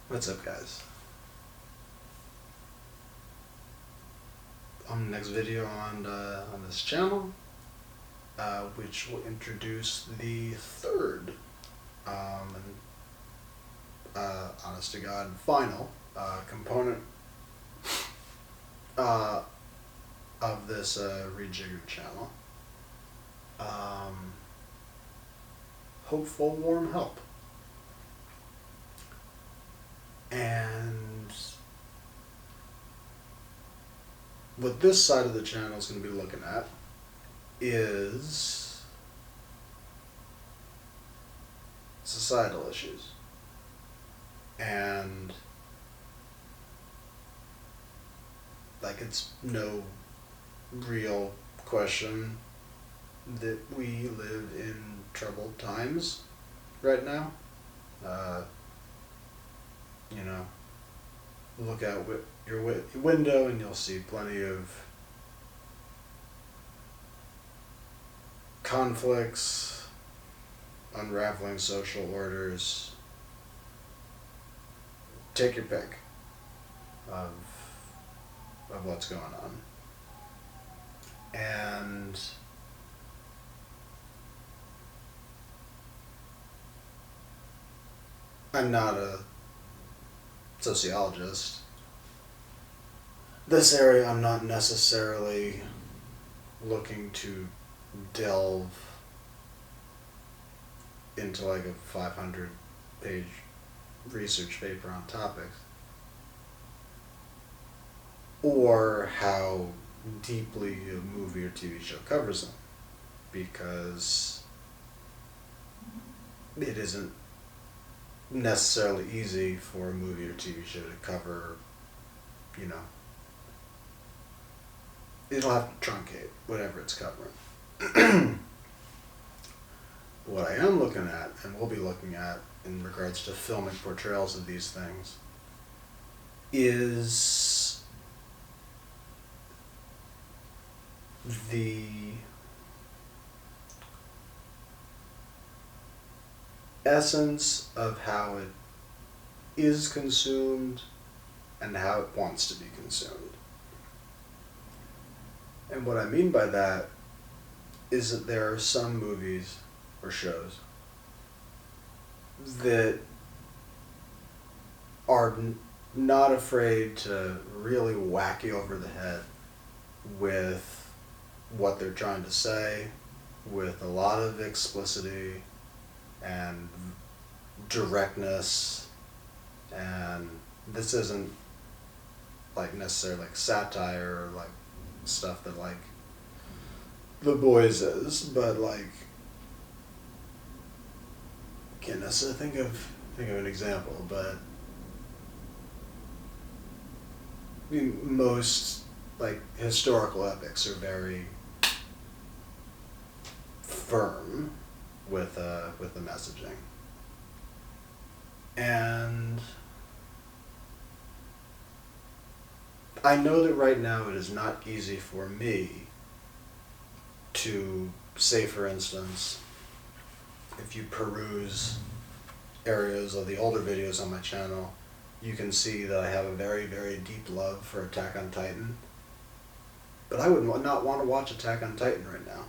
What's up, guys? On the next video on this channel, which will introduce the third and honest to God final component of this rejiggered channel. Hopeful warm help. And what this side of the channel is going to be looking at is societal issues. And like, it's no real question that we live in troubled times right now. You know, look out your window and you'll see plenty of conflicts, unraveling social orders. Take your pick of what's going on. And I'm not a sociologist. This area I'm not necessarily looking to delve into like a 500-page research paper on topics, or how deeply a movie or TV show covers them, because it isn't necessarily easy for a movie or TV show to cover, you know, it'll have to truncate whatever it's covering. What I am looking at, and will be looking at in regards to filmic portrayals of these things, is the essence of how it is consumed and how it wants to be consumed. And what I mean by that is that there are some movies or shows that are not afraid to really whack you over the head with what they're trying to say, with a lot of explicitity and directness. And this isn't like necessarily like satire or like stuff that like The Boys is, but like, can't necessarily think of an example, but I mean, most like historical epics are very firm with the messaging. And I know that right now it is not easy for me to say, for instance, if you peruse areas of the older videos on my channel, you can see that I have a very, very deep love for Attack on Titan. But I would not want to watch Attack on Titan right now,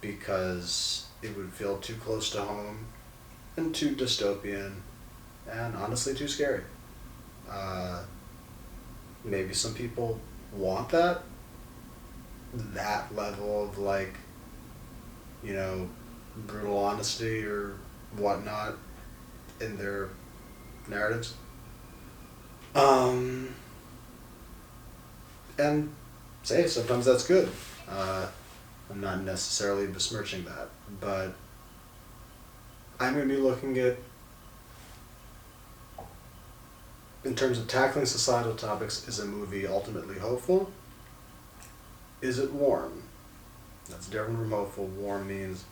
because it would feel too close to home and too dystopian and honestly too scary. Maybe some people want that level of, like, you know, brutal honesty or whatnot in their narratives. And say sometimes that's good. I'm not necessarily besmirching that, but I'm going to be looking at, in terms of tackling societal topics, is a movie ultimately hopeful? Is it warm? That's different from hopeful. Warm means,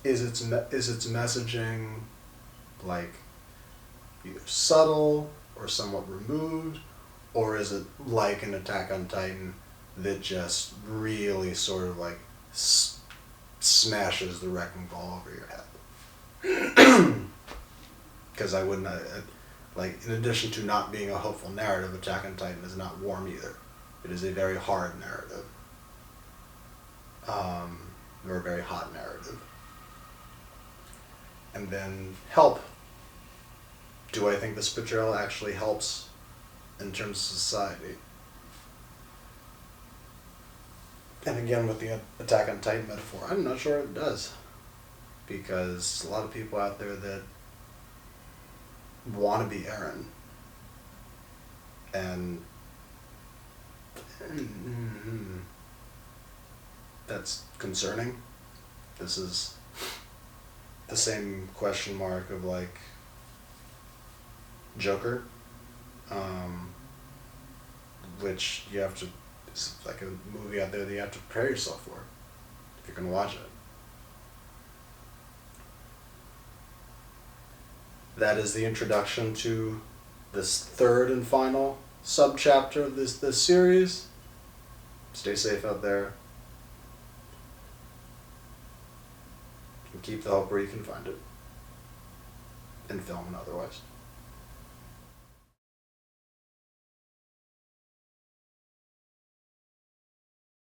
is its messaging like either subtle or somewhat removed, or is it like an Attack on Titan that just really sort of like smashes the wrecking ball over your head? Because I Like, in addition to not being a hopeful narrative, Attack on Titan is not warm either. It is a very hard narrative. Or a very hot narrative. And then help. Do I think this portrayal actually helps in terms of society? And again, with the Attack on Titan metaphor, I'm not sure it does. Because there's a lot of people out there that want to be Eren. And that's concerning. This is the same question mark of like Joker, which you have to, it's like a movie out there that you have to prepare yourself for if you're going to watch it. That is the introduction to this third and final subchapter of this series. Stay safe out there. And keep the hope where you can find it. In film and otherwise.